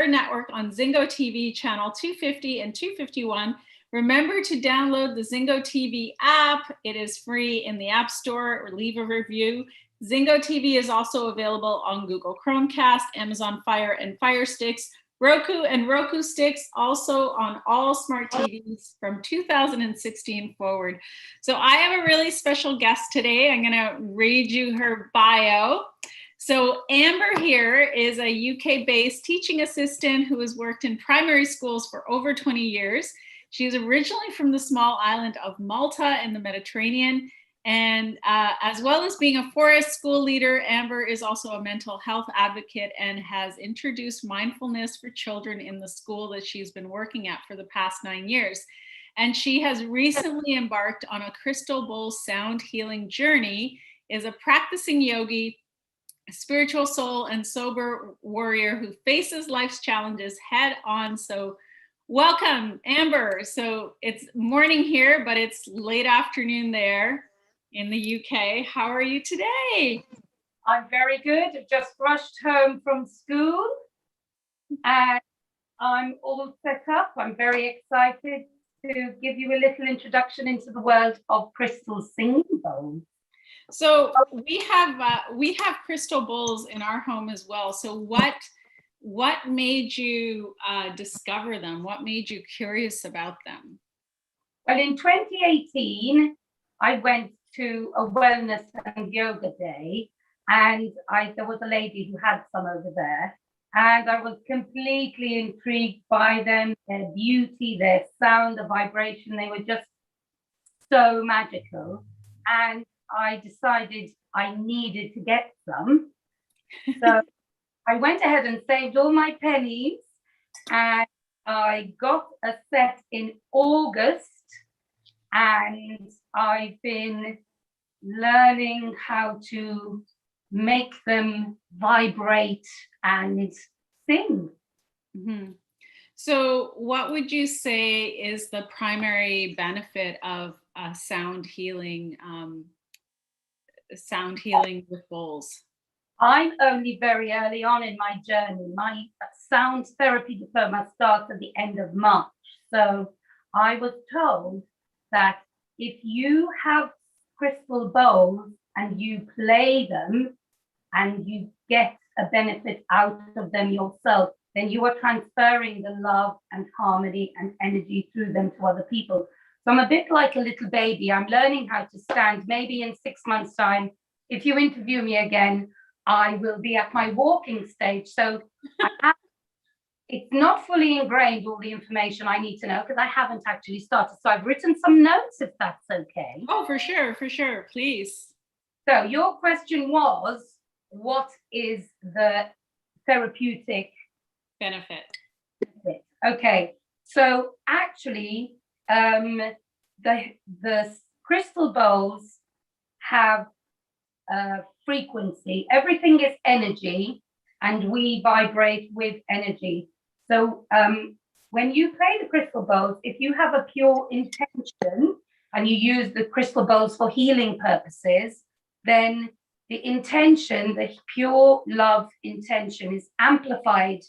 Network on Zingo TV channel 250 and 251. Remember to download the Zingo TV app. It is free in the App Store, or leave a review. Zingo TV is also available on Google Chromecast, Amazon Fire and Fire Sticks, Roku and Roku Sticks, also on all smart TVs from 2016 forward. So I have a really special guest today. I'm going to read you her bio. So Amber here is a UK-based teaching assistant who has worked in primary schools for over 20 years. She is originally from the small island of Malta in the Mediterranean. And as well as being a forest school leader, Amber is also a mental health advocate and has introduced mindfulness for children in the school that she's been working at for the past 9 years. And she has recently embarked on a crystal bowl sound healing journey, is a practicing yogi, a spiritual soul, and sober warrior who faces life's challenges head on. So welcome, Amber. So it's morning here, but it's late afternoon there in the UK. How are you today? I'm very good. I've just rushed home from school and I'm all set up. I'm very excited to give you a little introduction into the world of crystal singing bowls. So we have crystal bowls in our home as well. So what made you discover them? What made you curious about them? Well, in 2018, I went to a wellness and yoga day, and there was a lady who had some over there, and I was completely intrigued by them, their beauty, their sound, the vibration. They were just so magical, and I decided I needed to get some. So I went ahead and saved all my pennies, and I got a set in August. And I've been learning how to make them vibrate and sing. Mm-hmm. So what would you say is the primary benefit of sound healing with bowls? I'm only very early on in my journey. My sound therapy diploma starts at the end of March. So I was told that if you have crystal bowls and you play them and you get a benefit out of them yourself, then you are transferring the love and harmony and energy through them to other people. So I'm a bit like a little baby. I'm learning how to stand. Maybe in 6 months' time, if you interview me again, I will be at my walking stage. So it's not fully ingrained, all the information I need to know, because I haven't actually started. So I've written some notes, if that's okay. Oh, for sure, please. So your question was, what is the therapeutic benefit? Okay, so actually, the crystal bowls have frequency. Everything is energy, and we vibrate with energy. So when you play the crystal bowls, if you have a pure intention and you use the crystal bowls for healing purposes, then the intention, the pure love intention, is amplified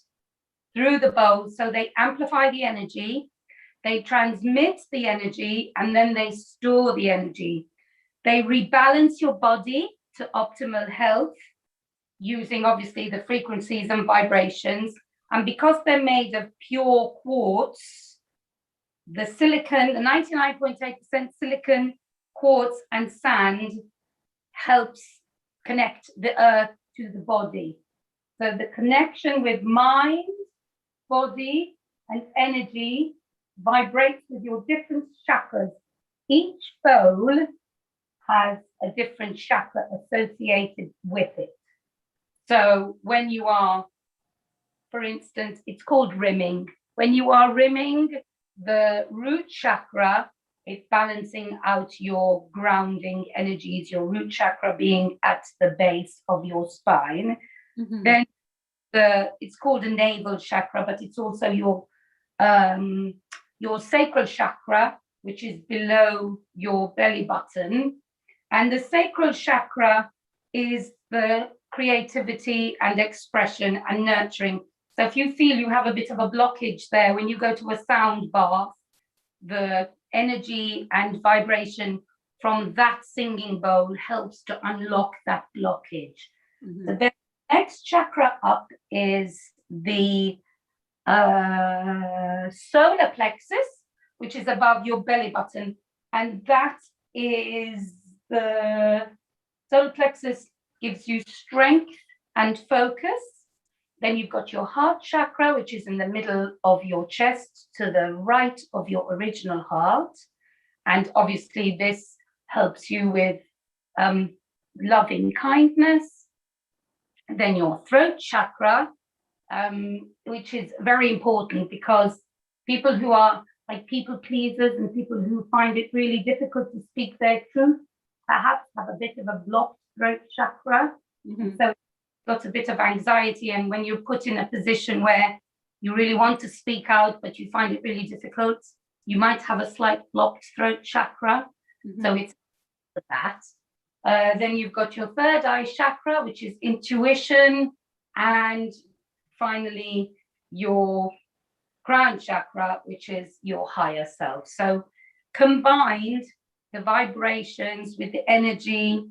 through the bowls. So they amplify the energy, they transmit the energy, and then they store the energy. They rebalance your body to optimal health using obviously the frequencies and vibrations. And because they're made of pure quartz, the silicon, the 99.8% silicon, quartz, and sand helps connect the earth to the body. So the connection with mind, body, and energy vibrates with your different chakras. Each bowl has a different chakra associated with it. So when you are, for instance, it's called rimming. When you are rimming, the root chakra is balancing out your grounding energies, your root chakra being at the base of your spine. Mm-hmm. Then it's called a navel chakra, but it's also your sacral chakra, which is below your belly button. And the sacral chakra is the creativity and expression and nurturing. So if you feel you have a bit of a blockage there, when you go to a sound bath, the energy and vibration from that singing bowl helps to unlock that blockage. Mm-hmm. So the next chakra up is the solar plexus, which is above your belly button. And that is the solar plexus gives you strength and focus. Then you've got your heart chakra, which is in the middle of your chest to the right of your original heart. And obviously this helps you with loving kindness. And then your throat chakra, which is very important because people who are like people pleasers and people who find it really difficult to speak their truth perhaps have a bit of a blocked throat chakra. Mm-hmm. So got a bit of anxiety, and when you're put in a position where you really want to speak out but you find it really difficult, you might have a slight blocked throat chakra. Mm-hmm. So it's that. Then you've got your third eye chakra, which is intuition, and finally your crown chakra, which is your higher self. So combined, the vibrations with the energy,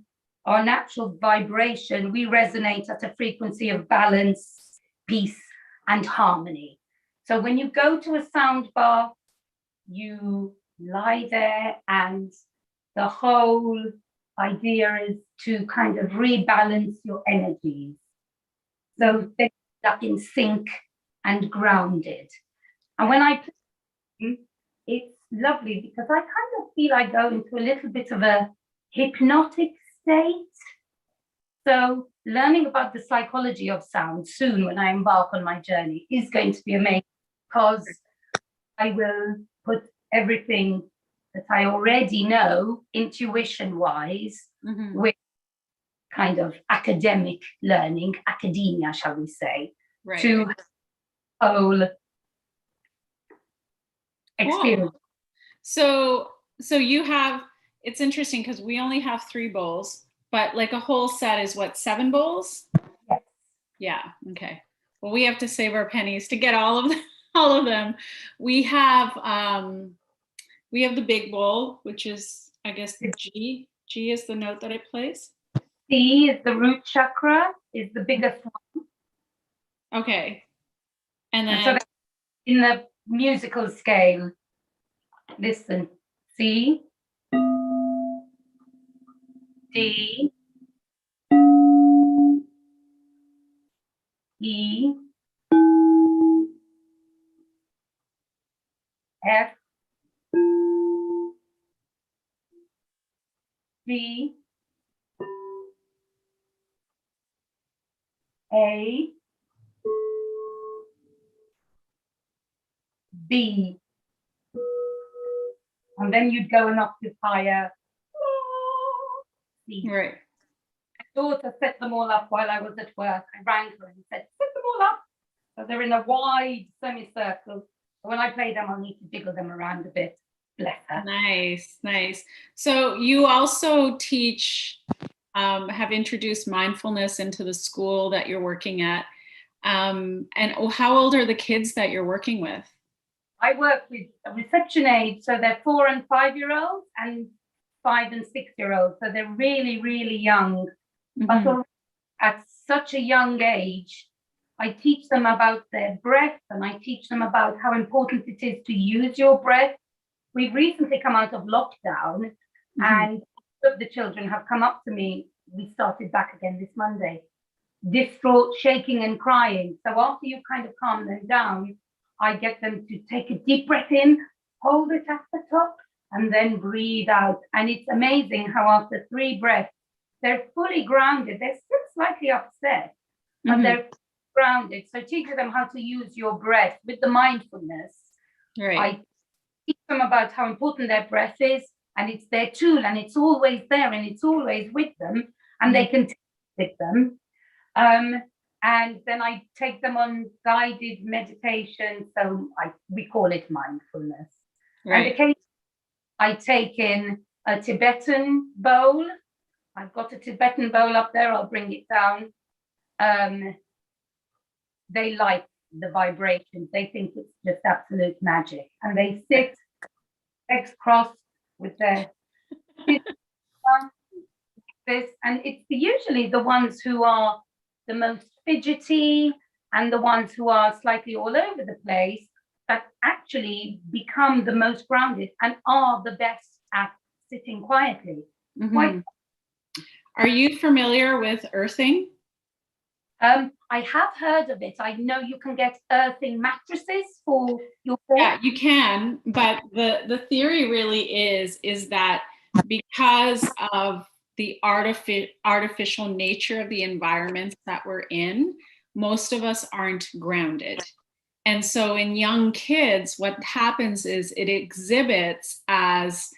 our natural vibration, we resonate at a frequency of balance, peace, and harmony. So when you go to a sound bath, you lie there, and the whole idea is to kind of rebalance your energies. So they're stuck in sync and grounded. And when I play, it's lovely because I kind of feel I go into a little bit of a hypnotic state. So learning about the psychology of sound soon when I embark on my journey is going to be amazing, because I will put everything that I already know intuition-wise Mm-hmm. with kind of academic learning, academia, shall we say, Right. to whole experience. Cool. So you have, it's interesting because we only have 3 bowls, but like a whole set is what, 7 bowls? Yes. Yeah. Okay. Well, we have to save our pennies to get all of them. All of them. We have the big bowl, which is, I guess, the G. G is the note that it plays. C is the root chakra, is the biggest one. Okay. And then so in the musical scale, listen, C, D, E, F, G, A, B. And then you'd go an octave higher. C. right. My daughter set them all up while I was at work. I rang her and said, set them all up. So they're in a wide semicircle. When I play them, I'll need to jiggle them around a bit. Bless her. Nice, nice. So you also teach, have introduced mindfulness into the school that you're working at. And how old are the kids that you're working with? I work with a reception age, so they're 4 and 5-year-olds and 5 and 6-year-olds. So they're really, really young. Mm-hmm. But at such a young age, I teach them about their breath, and I teach them about how important it is to use your breath. We've recently come out of lockdown, and some of the children have come up to me. We started back again this Monday, distraught, shaking and crying. So after you kind of calm them down, I get them to take a deep breath in, hold it at the top, and then breathe out. And it's amazing how after 3 breaths, they're fully grounded. They're still slightly upset, but they're grounded. So teaching them how to use your breath with the mindfulness. Right. I teach them about how important their breath is, and it's their tool, and it's always there, and it's always with them, and they can take it with them. And then I take them on guided meditation. So we call it mindfulness. Right. And occasionally I take in a Tibetan bowl. I've got a Tibetan bowl up there. I'll bring it down. They like the vibrations. They think it's just absolute magic. And they sit legs crossed with their this, and it's usually the ones who are the most fidgety and the ones who are slightly all over the place that actually become the most grounded and are the best at sitting quietly. Mm-hmm. Are you familiar with earthing? I have heard of it. I know you can get earthing mattresses for your bed. Yeah, you can, but the theory really is that because of the artificial nature of the environments that we're in, most of us aren't grounded. And so in young kids, what happens is it exhibits as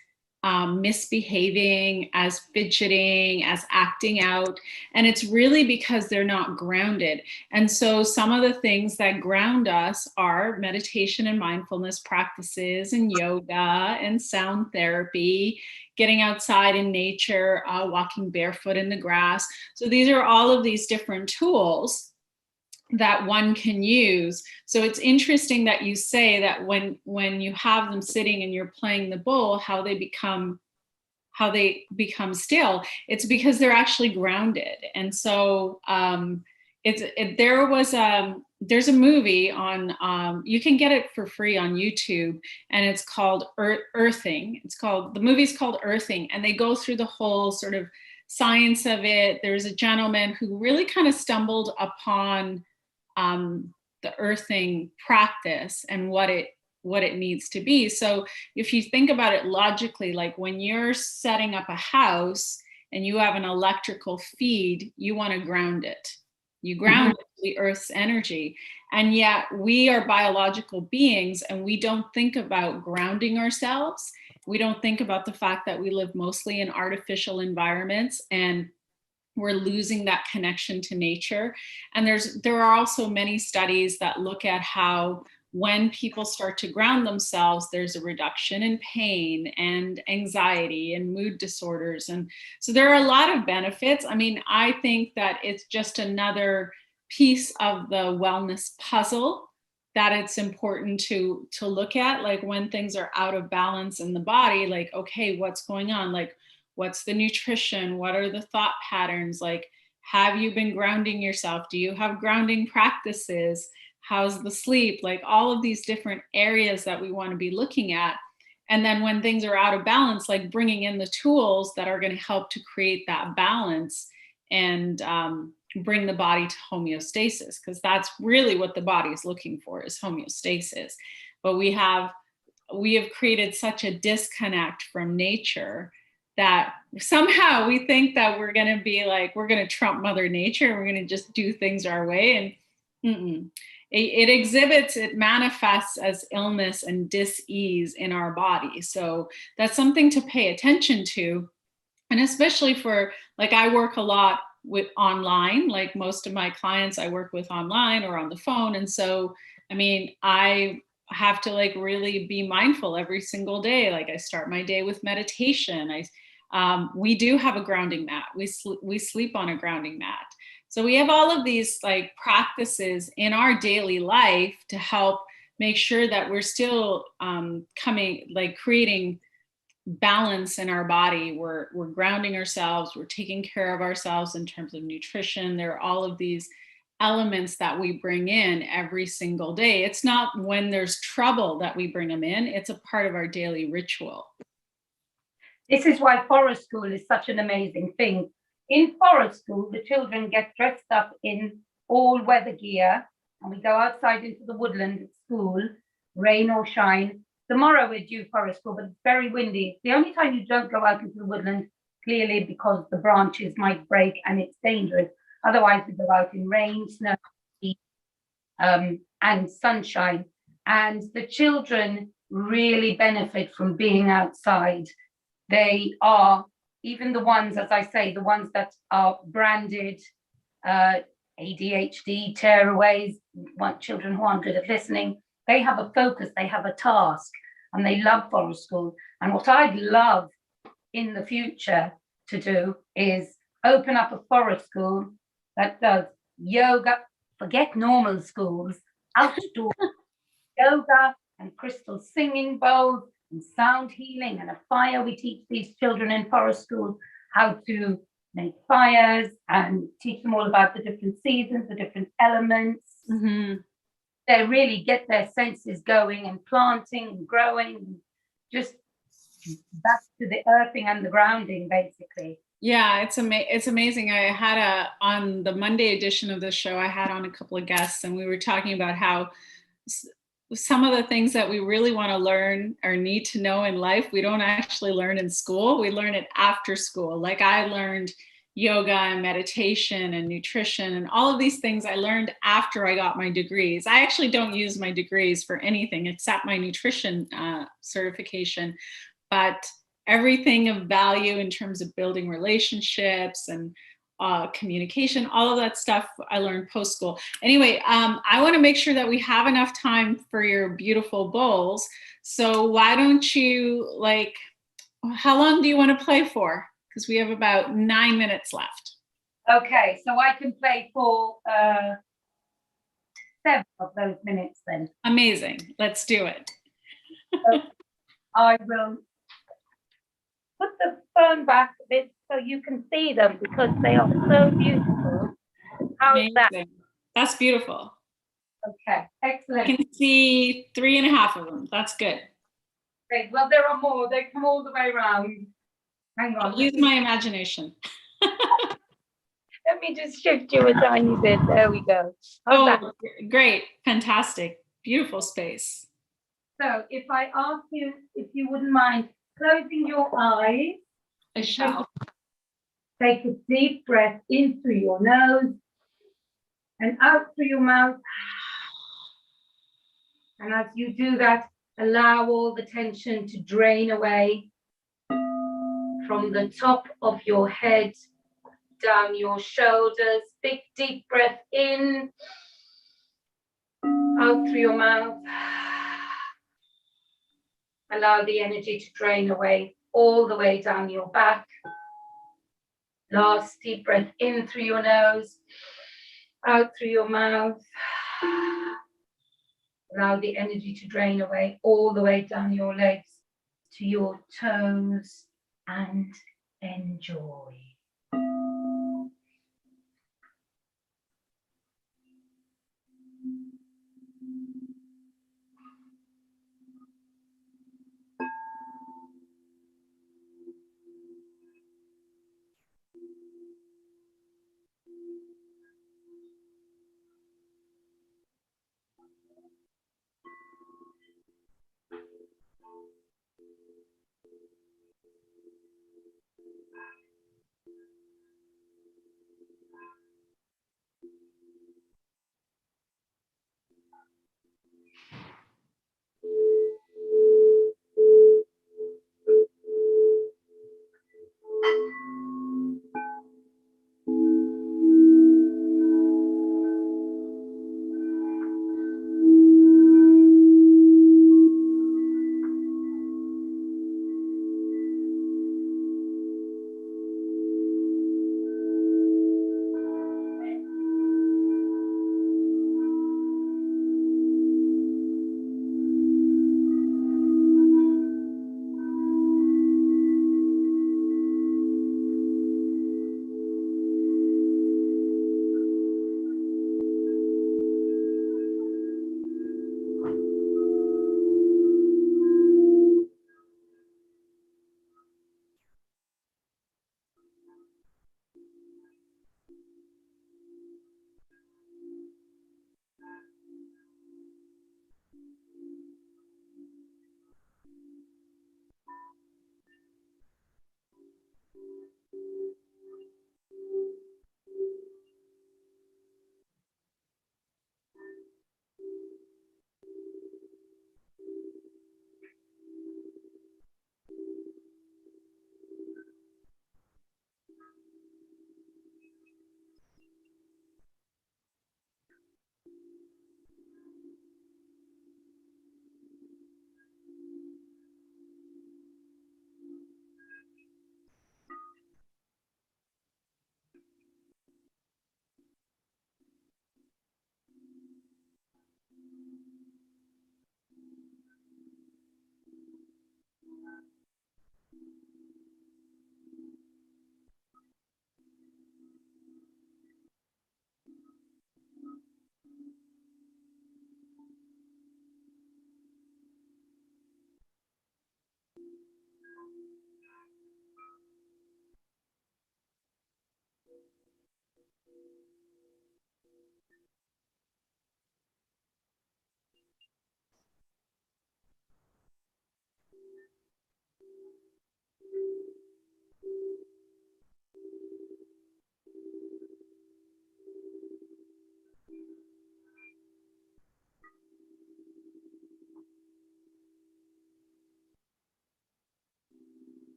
misbehaving, as fidgeting, as acting out. And it's really because they're not grounded. And so some of the things that ground us are meditation and mindfulness practices and yoga and sound therapy, getting outside in nature, walking barefoot in the grass. So these are all of these different tools that one can use. So it's interesting that you say that when you have them sitting and you're playing the bowl, how they become still. It's because they're actually grounded. And so there's a movie on you can get it for free on YouTube, and it's called Earthing. The movie's called Earthing, and they go through the whole sort of science of it. There's a gentleman who really kind of stumbled upon the earthing practice and what it needs to be. So if you think about it logically, like when you're setting up a house and you have an electrical feed, you want to ground it. You ground the earth's energy. And yet we are biological beings and we don't think about grounding ourselves. We don't think about the fact that we live mostly in artificial environments and we're losing that connection to nature. And there are also many studies that look at how when people start to ground themselves, there's a reduction in pain and anxiety and mood disorders. And so there are a lot of benefits. I mean, I think that it's just another piece of the wellness puzzle that it's important to look at. Like when things are out of balance in the body, like, okay, what's going on? Like, what's the nutrition? What are the thought patterns? Like, have you been grounding yourself? Do you have grounding practices? How's the sleep? Like all of these different areas that we want to be looking at. And then when things are out of balance, like bringing in the tools that are going to help to create that balance and bring the body to homeostasis, because that's really what the body is looking for, is homeostasis. But we have created such a disconnect from nature that somehow we think that we're going to be like, we're going to trump Mother Nature and we're going to just do things our way. And it manifests as illness and dis-ease in our body. So that's something to pay attention to. And especially for, like, I work a lot with online, like most of my clients I work with online or on the phone. And so, I mean, I have to like really be mindful every single day. Like I start my day with meditation. We do have a grounding mat. We sleep on a grounding mat. So we have all of these like practices in our daily life to help make sure that we're still creating balance in our body. We're grounding ourselves. We're taking care of ourselves in terms of nutrition. There are all of these elements that we bring in every single day. It's not when there's trouble that we bring them in. It's a part of our daily ritual. This is why forest school is such an amazing thing. In forest school, the children get dressed up in all weather gear and we go outside into the woodland at school, rain or shine. Tomorrow we're due forest school, but it's very windy. It's the only time you don't go out into the woodland, clearly because the branches might break and it's dangerous. Otherwise, we go out in rain, snow, and sunshine. And the children really benefit from being outside. They are, even the ones, as I say, the ones that are branded ADHD, tearaways, children who aren't good at listening, they have a focus, they have a task, and they love forest school. And what I'd love in the future to do is open up a forest school that does yoga, forget normal schools, outdoor yoga and crystal singing bowls and sound healing and a fire. We teach these children in forest schools how to make fires and teach them all about the different seasons, the different elements. Mm-hmm. They really get their senses going and planting and growing, just back to the earthing and the grounding, basically. Yeah, it's amazing. I had on the Monday edition of the show, I had on a couple of guests, and we were talking about how some of the things that we really want to learn or need to know in life, we don't actually learn in school. We learn it after school. Like I learned yoga and meditation and nutrition and all of these things I learned after I got my degrees. I actually don't use my degrees for anything except my nutrition certification, but everything of value in terms of building relationships and communication, all of that stuff I learned post school. Anyway, I want to make sure that we have enough time for your beautiful bowls. So why don't you, like, how long do you want to play for? Because we have about 9 minutes left. Okay, so I can play for 7 of those minutes then. Amazing. Let's do it. So I will put the phone back a bit so you can see them because they are so beautiful. How's that? That's beautiful. Okay, excellent. I can see 3.5 of them. That's good. Great. Well, there are more. They come all the way around. Hang on. I'll use my imagination. Let me just shift you a tiny bit. There we go. How's that? Great. Fantastic. Beautiful space. So if I ask you if you wouldn't mind closing your eyes. I shall. Take a deep breath in through your nose and out through your mouth. And as you do that, allow all the tension to drain away from the top of your head, down your shoulders. Big deep breath in, out through your mouth. Allow the energy to drain away all the way down your back. Last deep breath in through your nose, out through your mouth. Allow the energy to drain away all the way down your legs to your toes and enjoy.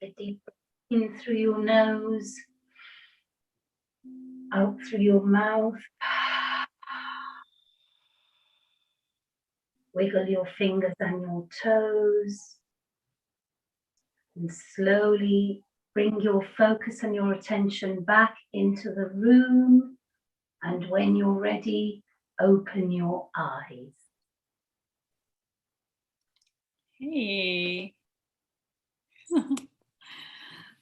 Take a deep breath in through your nose, out through your mouth. Wiggle your fingers and your toes. And slowly bring your focus and your attention back into the room. And when you're ready, open your eyes. Hey.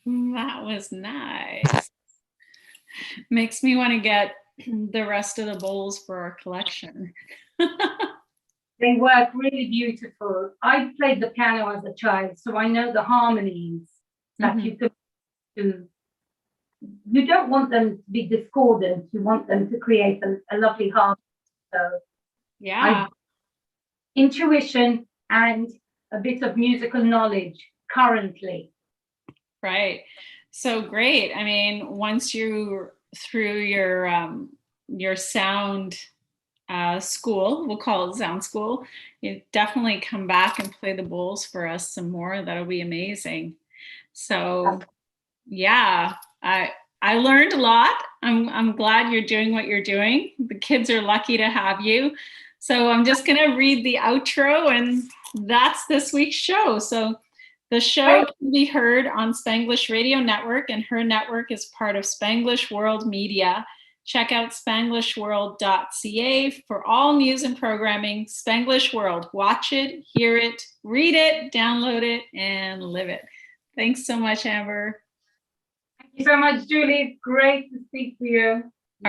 That was nice. Makes me want to get the rest of the bowls for our collection. They work really beautiful. I played the piano as a child, so I know the harmonies that you can do. You don't want them to be discordant. You want them to create a lovely harmony. So Yeah. Intuition and a bit of musical knowledge currently. Right. So great. I mean, once you're through your sound school, we'll call it sound school, you definitely come back and play the bowls for us some more. That'll be amazing. So yeah, I learned a lot. I'm glad you're doing what you're doing. The kids are lucky to have you. So I'm just gonna read the outro, and that's this week's show. So the show can be heard on Spanglish Radio Network, and her network is part of Spanglish World Media. Check out spanglishworld.ca for all news and programming. Spanglish World. Watch it, hear it, read it, download it, and live it. Thanks so much, Amber. Thank you so much, Julie. It's great to speak to you.